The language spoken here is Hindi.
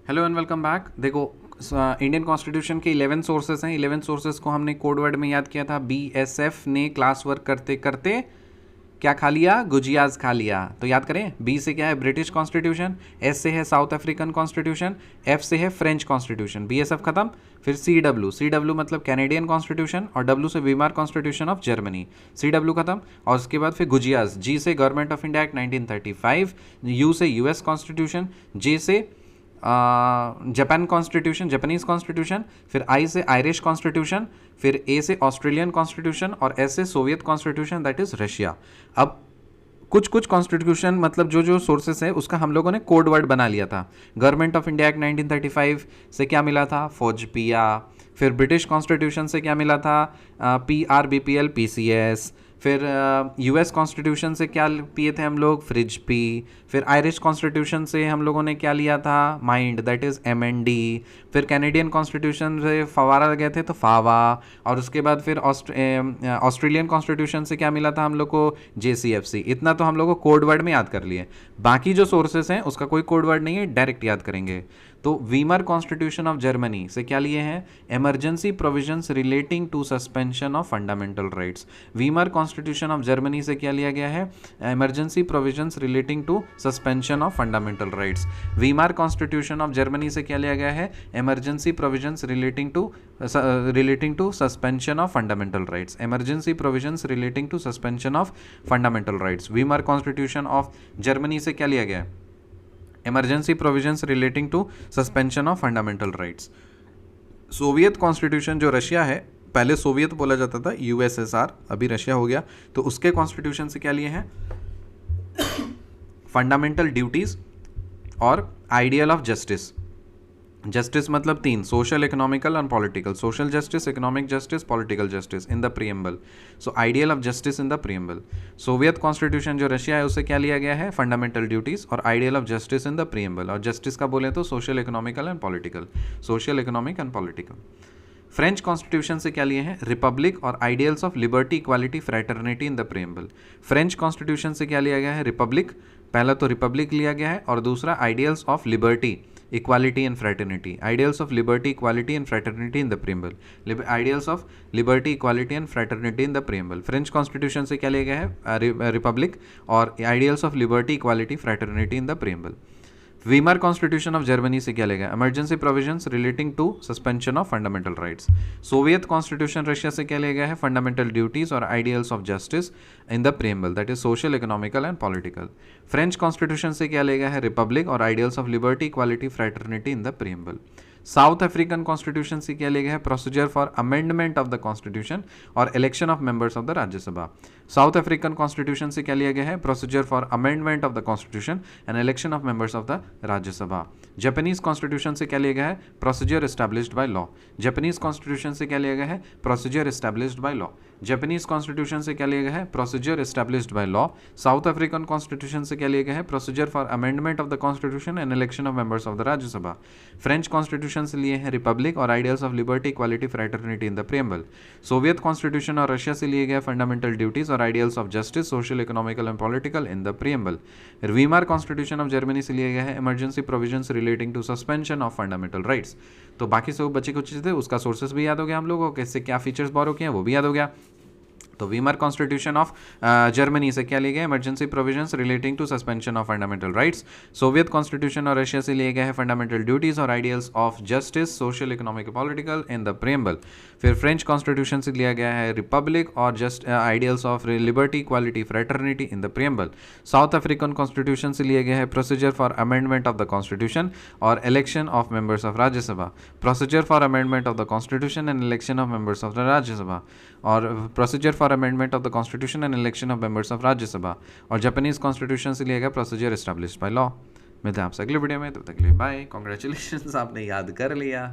Hello and welcome back. देखो, इंडियन कॉन्स्टिट्यूशन के 11 सोर्सेस हैं। 11 सोर्सेस को हमने कोड वर्ड में याद किया था। बीएसएफ ने क्लास वर्क करते करते क्या खा लिया? गुजियाज खा लिया। तो याद करें, बी से क्या है? ब्रिटिश कॉन्स्टिट्यूशन, एस से है साउथ अफ्रीकन कॉन्स्टिट्यूशन, एफ से है फ्रेंच कॉन्स्टिट्यूशन। बीएसएफ खत्म। फिर सी डब्ल्यू, सी डब्ल्यू मतलब कैनेडियन कॉन्स्टिट्यूशन, और डब्ल्यू से Weimar constitution of Germany. C W खत्म। और उसके बाद फिर गुजियाज, जी से government of India act 1935, U से यूएस कॉन्स्टिट्यूशन, जे से जापान कॉन्स्टिट्यूशन, जापानीज कॉन्स्टिट्यूशन, फिर आई से आयरिश कॉन्स्टिट्यूशन, फिर ए से ऑस्ट्रेलियन कॉन्स्टिट्यूशन, और एस से Soviet constitution, that is Russia. अब कुछ कुछ कॉन्स्टिट्यूशन मतलब जो जो सोर्सेस है उसका हम लोगों ने कोड वर्ड बना लिया था। गवर्नमेंट ऑफ इंडिया एक्ट 1935 से क्या मिला था? फौज पिया। फिर ब्रिटिश कॉन्स्टिट्यूशन से क्या मिला था? P R B P L P C S. फिर यूएस कॉन्स्टिट्यूशन से क्या पिए थे हम लोग? फ्रिज पी। फिर आयरिश कॉन्स्टिट्यूशन से हम लोगों ने क्या लिया था? Mind, that is MND। फिर कैनेडियन कॉन्स्टिट्यूशन से फवारा गए थे तो फावा। और उसके बाद फिर ऑस्ट्रेलियन कॉन्स्टिट्यूशन से क्या मिला था हम लोग को? JCFC। इतना तो हम लोग को कोड वर्ड में याद कर लिए। बाकी जो सोर्सेस हैं उसका कोई कोड वर्ड नहीं है, डायरेक्ट याद करेंगे। तो वीमर कॉन्स्टिट्यूशन ऑफ जर्मनी से क्या लिए हैं? Emergency provisions relating to suspension of fundamental rights. Weimar constitution of Germany से क्या लिया गया है? Emergency provisions relating to suspension of fundamental rights. Weimar constitution of Germany से क्या लिया गया है? Emergency provisions relating to suspension of fundamental rights. Emergency provisions relating to suspension of fundamental rights. Weimar constitution of Germany से क्या लिया गया है? Emergency provisions relating to suspension of fundamental rights. Soviet constitution जो रशिया है, पहले सोवियत बोला जाता था, USSR, अभी रशिया हो गया, तो उसके कॉन्स्टिट्यूशन से क्या लिए हैं? फंडामेंटल ड्यूटीज और आइडियल ऑफ जस्टिस। जस्टिस मतलब तीन: social, economical and political. Social justice, economic justice, political justice in the preamble. So ideal of justice in the preamble. Soviet constitution जो रशिया है उससे क्या लिया गया है? फंडामेंटल ड्यूटीज और ideal of justice in the preamble. और जस्टिस का बोले तो social, economical and political. Social, economic and political. French constitution से क्या लिए हैं? रिपब्लिक और ideals of liberty, equality, fraternity in the preamble. French constitution से क्या लिया गया है? रिपब्लिक, पहला तो रिपब्लिक लिया गया है, और दूसरा ideals of liberty, equality and fraternity. Ideals of liberty, equality and fraternity in the preamble. Ideals of liberty, equality and fraternity in the preamble. French constitution से क्या लिया गया है? रिपब्लिक और ideals of liberty, equality, fraternity in the preamble. Weimar constitution of Germany से क्या लेगा? Emergency provisions relating to suspension of fundamental rights. Soviet constitution Russia से क्या लेगा है? फंडामेंटल ड्यूटीज और ideals of justice in the preamble, that is social, economical and political. French constitution से क्या लेगा है? रिपब्लिक और ideals of liberty, equality, fraternity in the preamble. South African constitution से क्या लेगा है? Procedure for amendment of the constitution और election of members of the Rajya Sabha. South African constitution से क्या लिया गया है? Procedure for amendment of the constitution and election of members of the Rajya Sabha. Japanese constitution से क्या लिया गया है? Procedure established by law. Japanese constitution से क्या लिया गया है? Procedure established by law. Japanese constitution से क्या लिया गया है? Procedure established by law. South African constitution से क्या लिया गया है? Procedure for amendment of the constitution and election of members of the Rajya Sabha. French constitution से लिए हैं रिपब्लिक और ideals of liberty, equality, fraternity in the preamble. Soviet constitution और रशिया से लिए गए फंडामेंटल ड्यूटीज और ideals of justice, social, economical and political in the preamble. Weimar constitution of Germany से लिए गया है emergency provisions relating to suspension of fundamental rights. तो बाकी सब बचे कुछ चीज़ें, उसका सोर्सेस भी याद हो गया हम लोगों को, इससे क्या फीचर्स बोरो किए हैं वो भी याद हो गया। तो वीमर कॉन्स्टिट्यूशन ऑफ जर्मनी से क्या लिए गए? Emergency provisions relating to suspension of fundamental rights. Soviet constitution और रशिया से लिए गए हैं फंडामेंटल ड्यूटीज और ideals of justice, social, economic, political in the preamble. फिर फ्रेंच कॉन्स्टिट्यूशन से लिया गया है रिपब्लिक और ideals of liberty, equality, fraternity in the preamble. South African constitution से लिए गए हैं procedure for amendment of the constitution और election of members of Rajya Sabha. Procedure for amendment of the constitution and election of members of the Rajya Sabha. और procedure for amendment of the constitution and election of members of Rajya Sabha. और जापानीज कॉन्स्टिट्यूशन से लिया गया प्रोसीजर एस्टैब्लिश्ड बाय लॉ। मिलते हैं आपसे अगले वीडियो में, तब तक के लिए बाय। कॉन्ग्रेचुलेशन, आपने याद कर लिया।